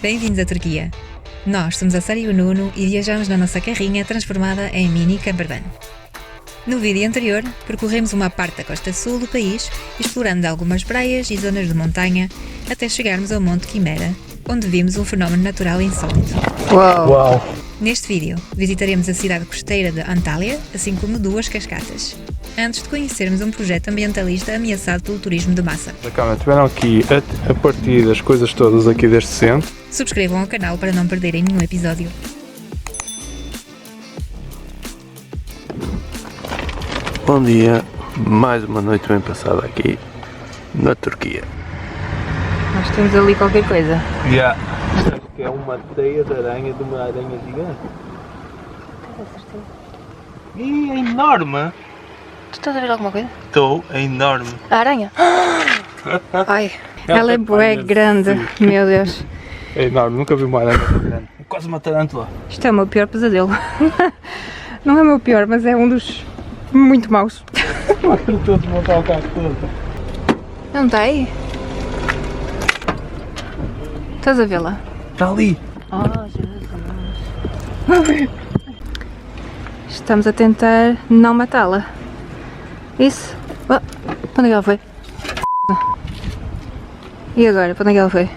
Bem-vindos à Turquia. Nós somos a Sara e o Nuno e viajamos na nossa carrinha transformada em mini campervan. No vídeo anterior, percorremos uma parte da costa sul do país, explorando algumas praias e zonas de montanha, até chegarmos ao Monte Quimera, onde vimos um fenómeno natural insólito. Uau! Neste vídeo, visitaremos a cidade costeira de Antalya, assim como duas cascatas, antes de conhecermos um projeto ambientalista ameaçado pelo turismo de massa. Calma, tiveram aqui a partir das coisas todas aqui deste centro. Subscrevam o canal para não perderem nenhum episódio. Bom dia, mais uma noite bem passada aqui na Turquia. Nós temos ali qualquer coisa. Acho que é uma teia de aranha de uma aranha gigante. E é enorme! Tu estás a ver alguma coisa? Estou, é enorme. A aranha! Ai, ela é bué grande, meu Deus. É enorme, nunca vi uma aranha tão grande. É quase uma tarântula. Isto é o meu pior pesadelo. Não é o meu pior, mas é um dos muito maus. Estou a desmontar o carro todo. Não está aí? Estás a vê-la? Está ali. Oh, Jesus. Estamos a tentar não matá-la. Isso? Oh, para onde é que ela foi? E agora? Para onde é que ela foi?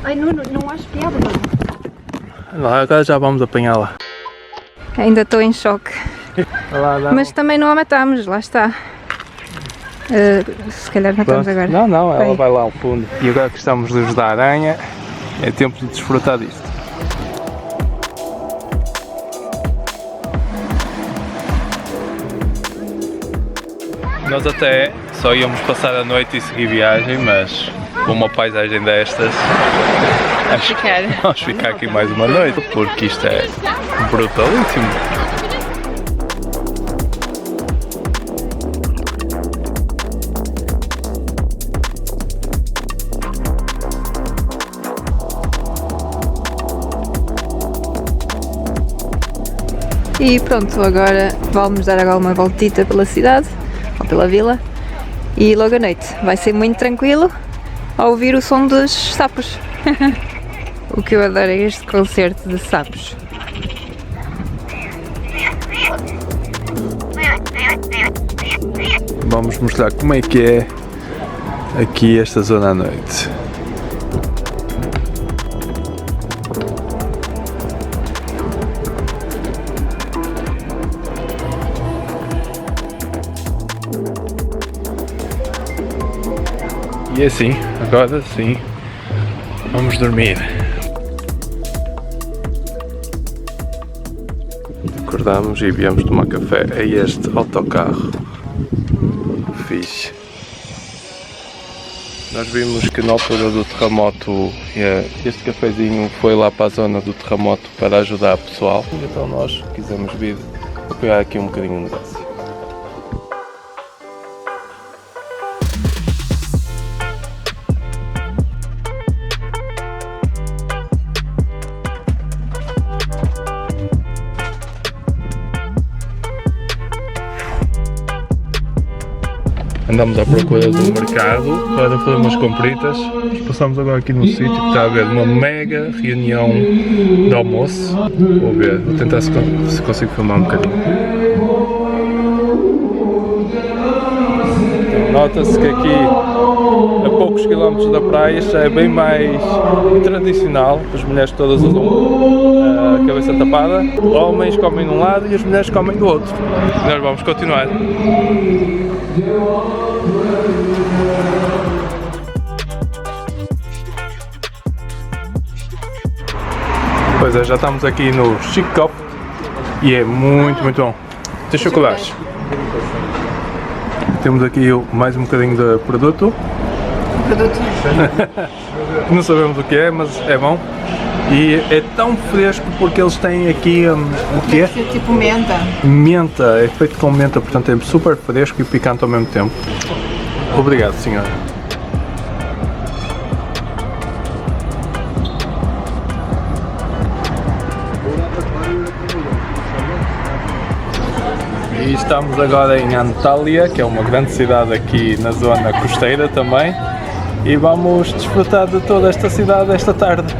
Ai, não acho piada. Lá, agora já vamos apanhá-la. Ainda estou em choque. Mas também não a matámos, lá está. Se calhar matamos agora. Não, ela Vai. vai lá ao fundo. E agora que estamos livres da aranha, é tempo de desfrutar disto. Nós até só íamos passar a noite e seguir viagem, mas com uma paisagem destas, acho que vamos ficar aqui mais uma noite, porque isto é brutalíssimo. E pronto, agora vamos dar agora uma voltita pela cidade, ou pela vila, e logo à noite vai ser muito tranquilo a ouvir o som dos sapos. O que eu adoro é este concerto de sapos. Vamos mostrar como é que é aqui esta zona à noite. E assim, agora sim, vamos dormir. Acordámos e viemos tomar café a este autocarro. Fixe. Nós vimos que na altura do terremoto este cafezinho foi lá para a zona do terremoto para ajudar o pessoal. Então nós quisemos vir apoiar aqui um bocadinho o negócio. Andamos à procura do mercado para fazer umas compritas. Passamos agora aqui no sítio que está a haver uma mega reunião de almoço. Vou ver, vou tentar se consigo filmar um bocadinho. Nota-se que aqui, a poucos quilómetros da praia, já é bem mais tradicional. As mulheres todas usam a cabeça tapada. Homens comem de um lado e as mulheres comem do outro. Nós vamos continuar. Pois é, já estamos aqui no Chic Coffee e é muito bom. Tem chocolates. Temos aqui mais um bocadinho de produto. Não sabemos o que é, mas é bom. E é tão fresco porque eles têm aqui o que é? Tipo menta. Menta, é feito com menta, portanto é super fresco e picante ao mesmo tempo. Obrigado, senhora. E estamos agora em Antalya, que é uma grande cidade aqui na zona costeira também. E vamos desfrutar de toda esta cidade esta tarde.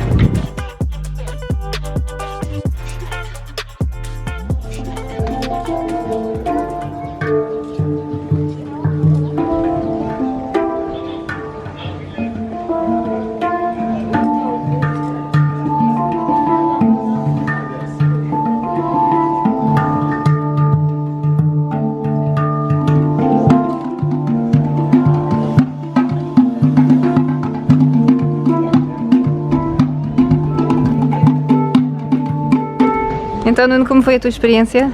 Então, Nuno, como foi a tua experiência?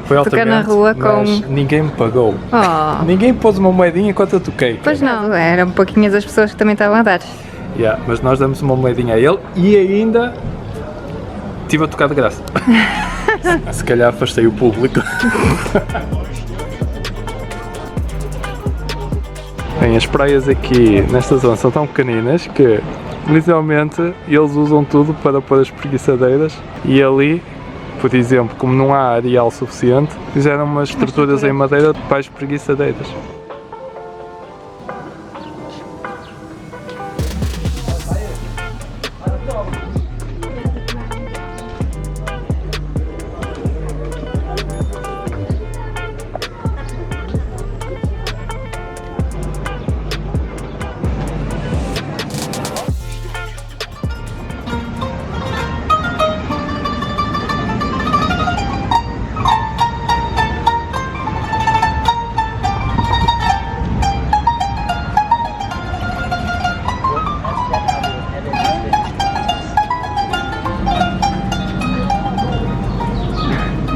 Foi altamente, Tocar na rua mas com... ninguém me pagou. Oh. Ninguém pôs uma moedinha enquanto eu toquei. Pois não, eram pouquinhas as pessoas que também estavam a dar. Yeah, mas nós damos uma moedinha a ele e ainda estive a tocar de graça. Se calhar afastei o público. Bem, as praias aqui nesta zona são tão pequeninas que literalmente eles usam tudo para pôr as espreguiçadeiras e ali, por exemplo, como não há areal suficiente, fizeram umas estruturas em madeira para as espreguiçadeiras.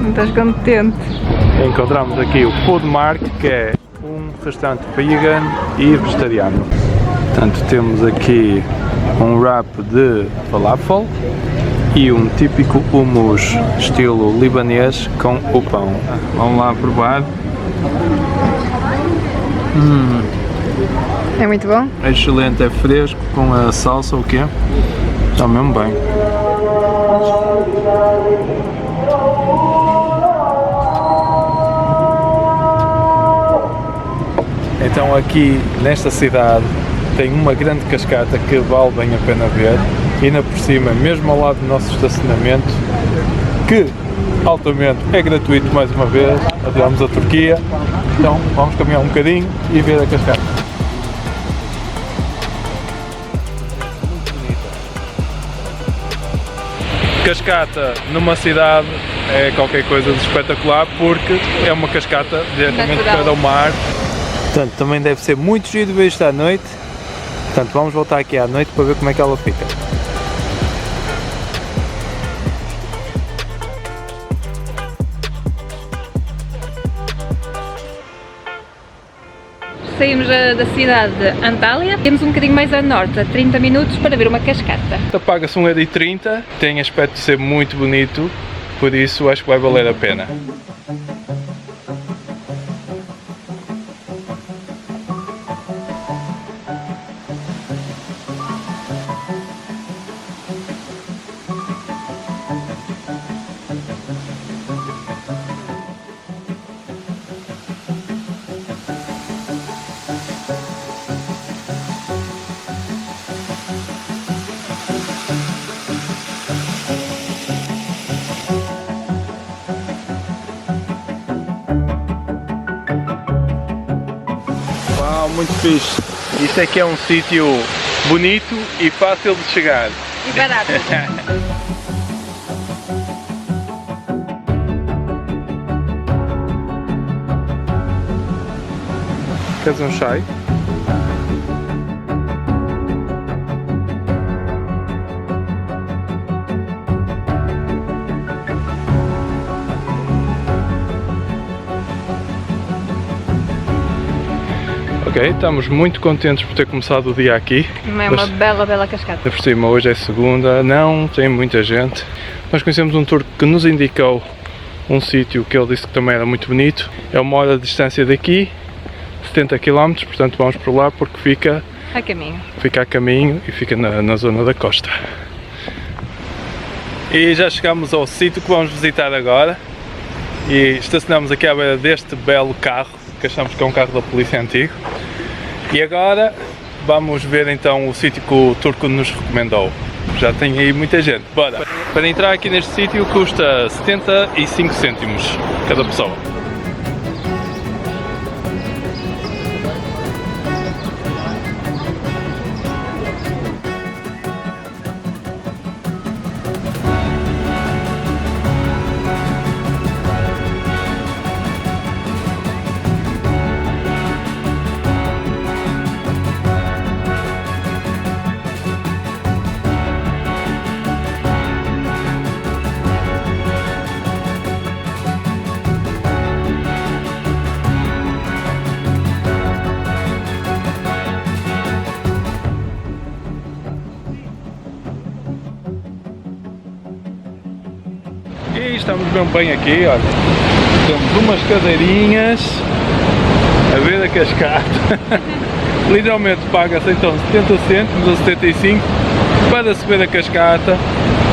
Estás contente? Encontramos aqui o Food Mark, que é um restaurante vegan e vegetariano. Portanto, temos aqui um wrap de falafel e um típico hummus estilo libanês com o pão. Vamos lá provar. É muito bom? É excelente, é fresco com a salsa, o quê? Está mesmo bem. Então aqui nesta cidade tem uma grande cascata que vale bem a pena ver e ainda por cima, mesmo ao lado do nosso estacionamento, que altamente é gratuito mais uma vez, adoramos a Turquia, então vamos caminhar um bocadinho e ver a cascata. Cascata numa cidade é qualquer coisa de espetacular porque é uma cascata diretamente para o mar. Portanto, também deve ser muito giro ver isto à noite. Portanto, vamos voltar aqui à noite para ver como é que ela fica. Saímos da cidade de Antália, temos um bocadinho mais a norte, a 30 minutos, para ver uma cascata. Paga-se 1,30€, tem aspecto de ser muito bonito, por isso acho que vai valer a pena. Muito fixe. Isto é que é um sítio bonito e fácil de chegar. E barato. Queres um chai? Ok, estamos muito contentes por ter começado o dia aqui. É uma bela cascata. Por cima, hoje é segunda, não tem muita gente. Nós conhecemos um turco que nos indicou um sítio que ele disse que também era muito bonito. É 1 hora de distância daqui, 70 km, portanto vamos por lá porque fica a caminho. Fica a caminho e fica na zona da costa. E já chegamos ao sítio que vamos visitar agora. E estacionamos aqui à beira deste belo carro, que achamos que é um carro da polícia antigo. E agora vamos ver então o sítio que o turco nos recomendou. Já tem aí muita gente. Bora! Para entrar aqui neste sítio custa 75 cêntimos cada pessoa. E estamos mesmo bem aqui, olha. Temos umas cadeirinhas a ver a cascata. Literalmente paga-se então 70 cêntimos ou 75 para se ver a cascata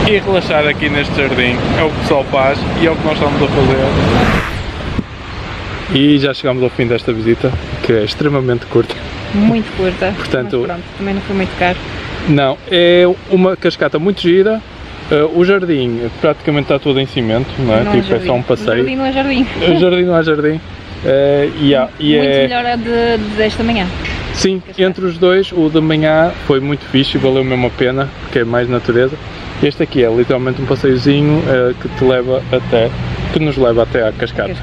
e relaxar aqui neste jardim. É o que o pessoal faz e é o que nós estamos a fazer. E já chegamos ao fim desta visita, que é extremamente curta. Muito curta, Portanto, mas pronto, também não foi muito caro. Não, é uma cascata muito gira. O jardim praticamente está todo em cimento, não é? Não Tipo, é é só um passeio. O jardim não é jardim. O jardim não é jardim. Muito melhor a desta manhã. Sim, entre os dois, o de manhã foi muito fixe e valeu mesmo a pena, porque é mais natureza. Este aqui é literalmente um passeiozinho que nos leva até à cascata.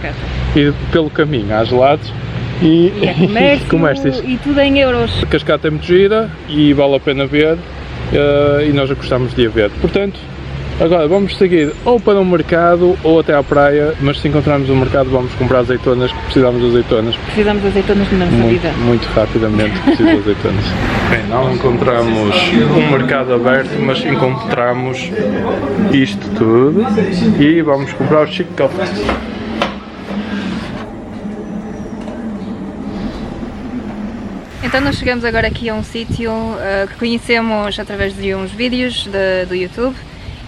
E pelo caminho há gelados e comércios. E tudo em euros. A cascata é muito gira e vale a pena ver e nós já gostamos de a ver. Portanto, agora vamos seguir ou para um mercado ou até à praia, mas se encontrarmos um mercado vamos comprar azeitonas, que precisamos de azeitonas. Precisamos de azeitonas na nossa vida. Muito rapidamente precisamos de azeitonas. Bem, não encontramos um mercado aberto, mas encontramos isto tudo e vamos comprar os chic coffees. Então nós chegamos agora aqui a um sítio que conhecemos através de uns vídeos do YouTube,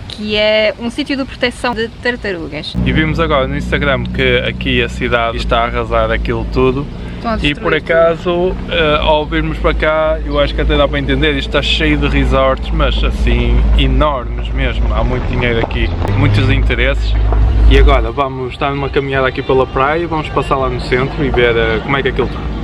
que é um sítio de proteção de tartarugas. E vimos agora no Instagram que aqui a cidade está a arrasar aquilo tudo. E por acaso, ao virmos para cá, eu acho que até dá para entender, isto está cheio de resorts, mas assim, enormes mesmo, há muito dinheiro aqui, muitos interesses. E agora vamos estar numa caminhada aqui pela praia, vamos passar lá no centro e ver como é que aquilo está.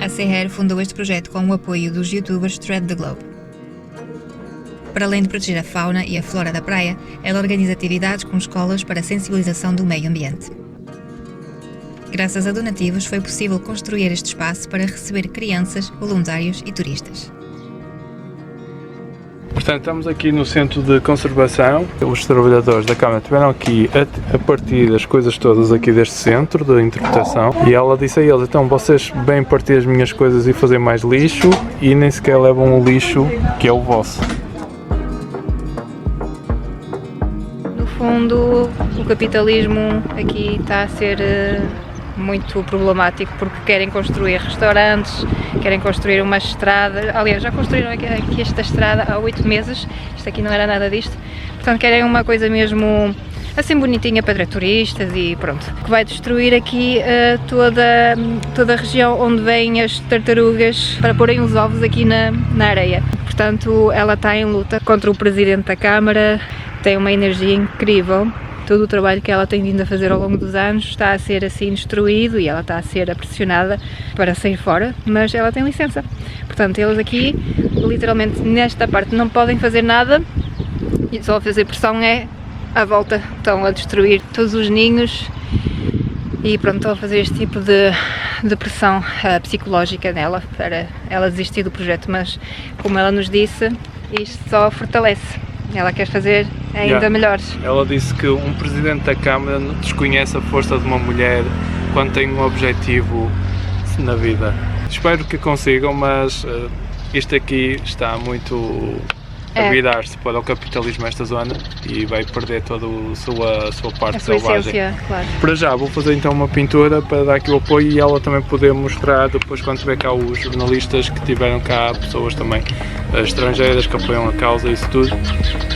A CR fundou este projeto com o apoio dos youtubers Thread the Globe. Para além de proteger a fauna e a flora da praia, ela organiza atividades com escolas para a sensibilização do meio ambiente. Graças a donativos foi possível construir este espaço para receber crianças, voluntários e turistas. Portanto, estamos aqui no centro de conservação. Os trabalhadores da Câmara estiveram aqui a partir as coisas todas aqui deste centro de interpretação e ela disse a eles, então vocês vêm partir as minhas coisas e fazer mais lixo e nem sequer levam o lixo que é o vosso. No fundo, o capitalismo aqui está a ser muito problemático porque querem construir restaurantes, querem construir uma estrada, aliás já construíram aqui esta estrada há 8 meses, isto aqui não era nada disto, portanto querem uma coisa mesmo assim bonitinha para turistas e pronto, que vai destruir aqui toda a região onde vêm as tartarugas para porem os ovos aqui na areia. Portanto ela está em luta contra o presidente da Câmara, tem uma energia incrível. Todo o trabalho que ela tem vindo a fazer ao longo dos anos está a ser assim destruído e ela está a ser pressionada para sair fora, mas ela tem licença. Portanto, eles aqui, literalmente nesta parte, não podem fazer nada e só a fazer pressão é à volta. Estão a destruir todos os ninhos e pronto, estão a fazer este tipo de pressão psicológica nela para ela desistir do projeto, mas como ela nos disse, isto só fortalece. Ela quer fazer ainda melhor. Ela disse que um presidente da Câmara desconhece a força de uma mulher quando tem um objetivo na vida. Espero que consigam, mas isto aqui está muito a virar-se para o capitalismo esta zona e vai perder toda a sua parte selvagem. Essência, claro. Para já vou fazer então uma pintura para dar aqui o apoio e ela também poder mostrar depois quando tiver cá os jornalistas que tiveram cá, pessoas também estrangeiras que apoiam a causa e isso tudo.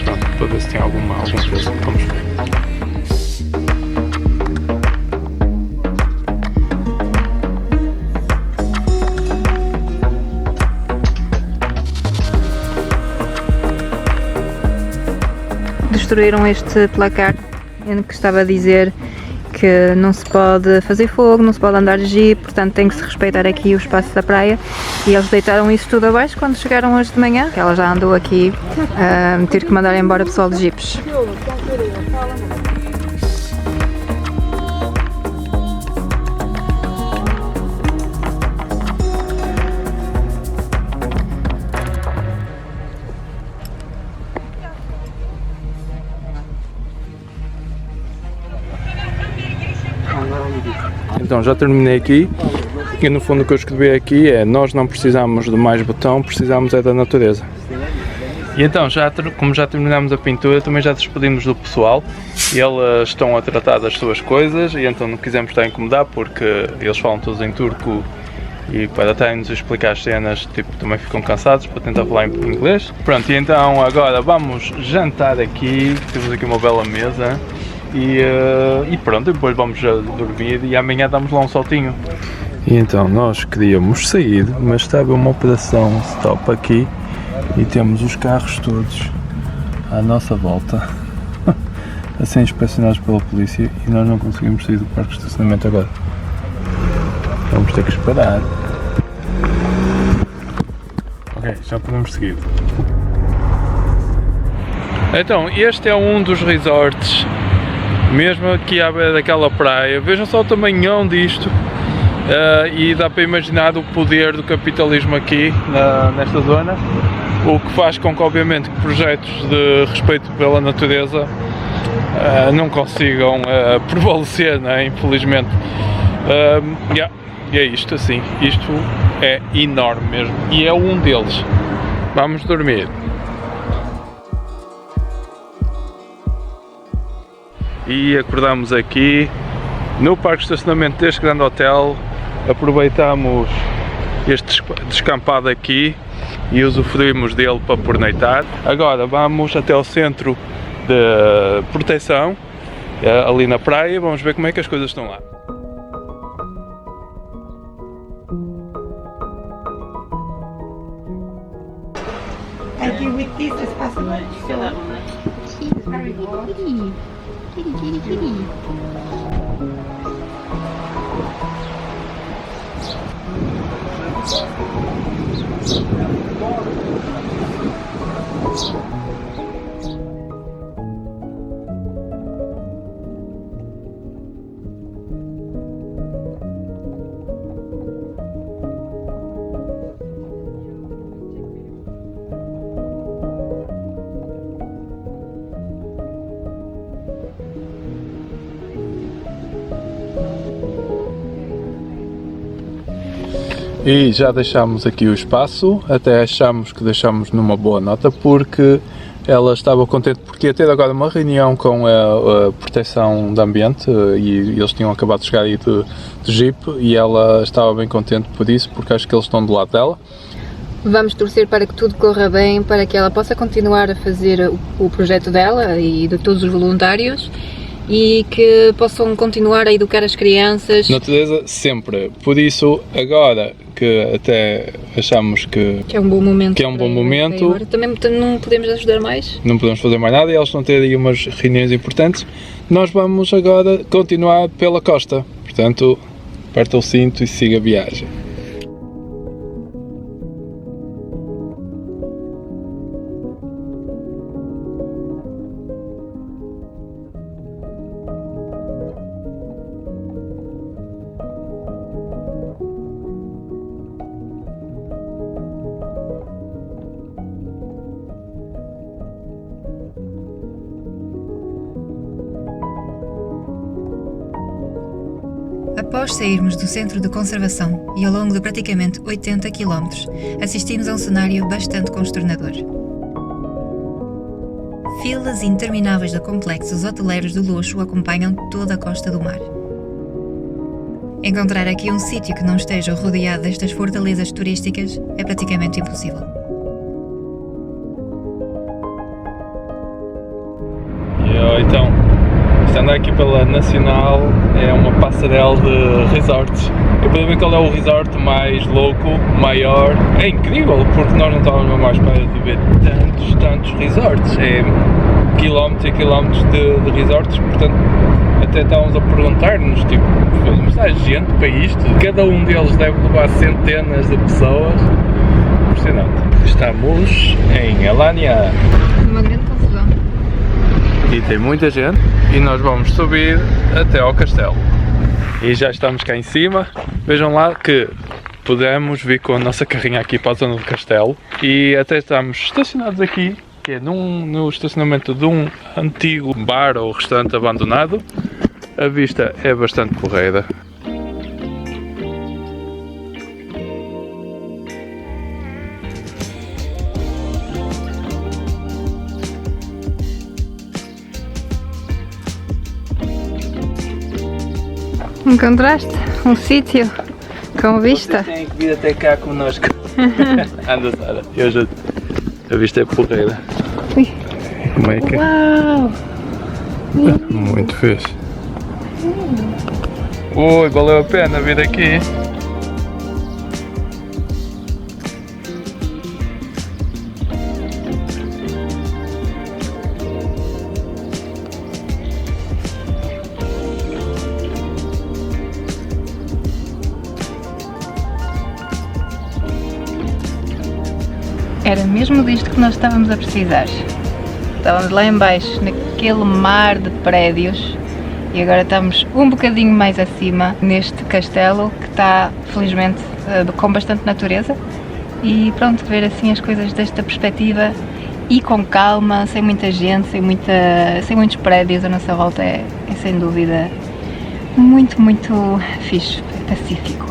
Pronto, para ver se tem algum peso. Vamos ver. Destruíram este placar em que estava a dizer que não se pode fazer fogo, não se pode andar de jeep, portanto tem que se respeitar aqui o espaço da praia e eles deitaram isso tudo abaixo quando chegaram hoje de manhã. Ela já andou aqui a ter que mandar embora o pessoal de jeeps. Então já terminei aqui e no fundo o que eu escrevi aqui é: nós não precisamos de mais betão, precisamos é da natureza. E então, como já terminamos a pintura, também já despedimos do pessoal. Eles estão a tratar das suas coisas e então não quisemos estar a incomodar porque eles falam todos em turco e para estarem-nos a explicar as cenas, tipo, também ficam cansados para tentar falar em inglês. Pronto, e então agora vamos jantar aqui, temos aqui uma bela mesa e pronto, depois vamos dormir e amanhã damos lá um saltinho. E então nós queríamos sair, mas estava uma operação stop aqui e temos os carros todos à nossa volta a serem inspecionados pela polícia e nós não conseguimos sair do parque de estacionamento agora. Vamos ter que esperar. Ok, já podemos seguir. Então, este é um dos resorts, mesmo aqui à beira daquela praia. Vejam só o tamanhão disto. E dá para imaginar o poder do capitalismo aqui nesta zona, o que faz com que obviamente projetos de respeito pela natureza não consigam prevalecer, não é? Infelizmente. E é isto assim, isto é enorme mesmo e é um deles. Vamos dormir. E acordamos aqui no parque de estacionamento deste grande hotel. Aproveitamos este descampado aqui e usufruímos dele para pernoitar. Agora vamos até ao centro de proteção, ali na praia, vamos ver como é que as coisas estão lá. Aqui with this is possible. So very good. Kitty. E já deixámos aqui o espaço, até achamos que deixámos numa boa nota porque ela estava contente porque ia ter agora uma reunião com a proteção do ambiente e eles tinham acabado de chegar aí de Jeep e ela estava bem contente por isso porque acho que eles estão do lado dela. Vamos torcer para que tudo corra bem, para que ela possa continuar a fazer o projeto dela e de todos os voluntários e que possam continuar a educar as crianças. Natureza sempre, por isso agora que até achamos que é um bom momento, também não podemos ajudar mais. Não podemos fazer mais nada e eles vão ter aí umas reuniões importantes. Nós vamos agora continuar pela costa, portanto aperta o cinto e siga a viagem. Após sairmos do centro de conservação e ao longo de praticamente 80 km, assistimos a um cenário bastante consternador. Filas intermináveis de complexos hoteleiros de luxo acompanham toda a costa do mar. Encontrar aqui um sítio que não esteja rodeado destas fortalezas turísticas é praticamente impossível. Então, estando aqui pela Nacional, é uma passarela de resorts. Eu posso ver qual é o resort mais louco, maior. É incrível, porque nós não estávamos mais para de ver tantos resorts. É quilómetros e quilómetros de resorts, portanto, até estávamos a perguntar-nos, tipo, mas há gente para isto? Cada um deles deve levar centenas de pessoas. Impressionante. Estamos em Alanya. Uma grande confusão. E tem muita gente e nós vamos subir até ao castelo. E já estamos cá em cima. Vejam lá que podemos vir com a nossa carrinha aqui para a zona do castelo. E até estamos estacionados aqui, que é no estacionamento de um antigo bar ou restaurante abandonado. A vista é bastante porreira. Encontraste um sítio com vista? Vocês têm que vir até cá connosco. Anda, Sara, eu ajudo. A vista é porreira. Ui. Como é que é? Uau! Muito fixe. Ui, valeu a pena vir aqui. Era mesmo disto que nós estávamos a precisar. Estávamos lá em baixo, naquele mar de prédios, e agora estamos um bocadinho mais acima, neste castelo, que está, felizmente, com bastante natureza. E pronto, ver assim as coisas desta perspectiva e com calma, sem muita gente, sem muitos prédios à nossa volta, é sem dúvida muito, muito fixe, pacífico.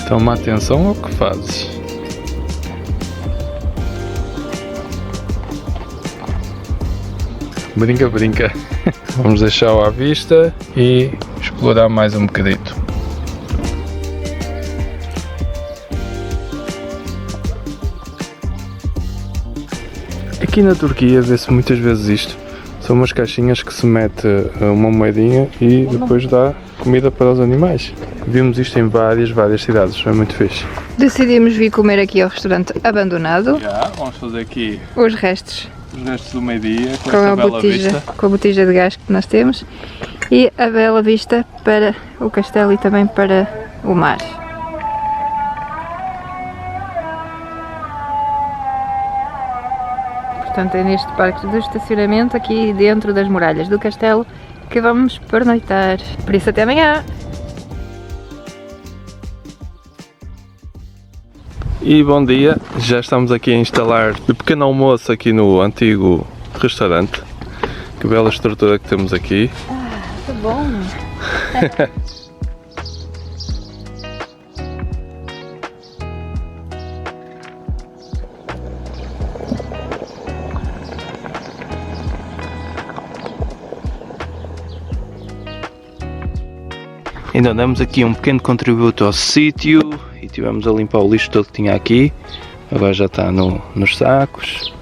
Toma atenção ao que fazes. Brinca, brinca. Vamos deixá-lo à vista e explorar mais um bocadito. Aqui na Turquia vê-se muitas vezes isto. São umas caixinhas que se mete uma moedinha e depois dá comida para os animais. Vimos isto em várias cidades, é muito fixe. Decidimos vir comer aqui ao restaurante abandonado. Vamos fazer aqui Os restos do meio-dia com com esta a bela botija, vista. com a botija de gás que nós temos e a bela vista para o castelo e também para o mar. Portanto, é neste parque de estacionamento, aqui dentro das muralhas do castelo, que vamos pernoitar. Por isso, até amanhã! E bom dia, já estamos aqui a instalar o pequeno almoço aqui no antigo restaurante. Que bela estrutura que temos aqui. Que bom! Ainda damos aqui um pequeno contributo ao sítio e tivemos a limpar o lixo todo que tinha aqui. Agora já está nos sacos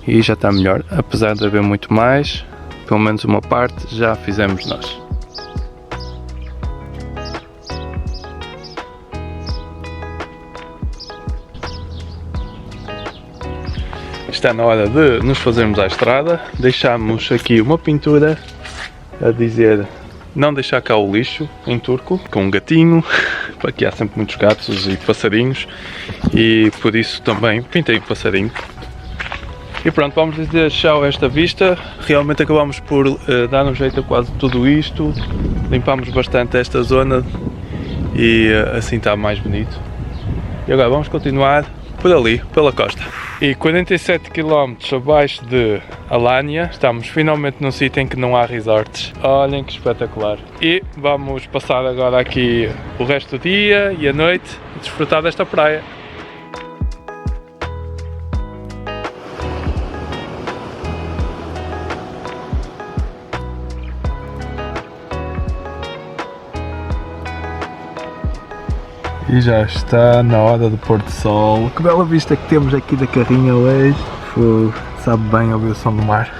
e já está melhor, apesar de haver muito mais, pelo menos uma parte já fizemos nós. Está na hora de nos fazermos à estrada. Deixámos aqui uma pintura a dizer não deixar cá o lixo, em turco, com um gatinho, porque aqui há sempre muitos gatos e passarinhos, e por isso também pintei um passarinho. E pronto, vamos deixar esta vista. Realmente acabamos por dar um jeito a quase tudo isto, limpámos bastante esta zona e assim está mais bonito. E agora vamos continuar por ali, pela costa. E 47 km abaixo de Alanya, estamos finalmente num sítio em que não há resorts. Olhem que espetacular. E vamos passar agora aqui o resto do dia e a noite a desfrutar desta praia. E já está na hora do pôr do sol. Que bela vista que temos aqui da carrinha hoje. Sabe bem ouvir o som do mar.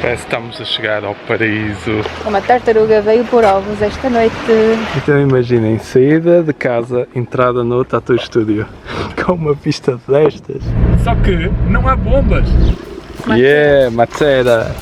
Parece que estamos a chegar ao paraíso. Uma tartaruga veio pôr ovos esta noite. Então imaginem, saída de casa, entrada no Tattoo Studio. Com uma vista destas. Só que não há bombas. Yeah, Matera!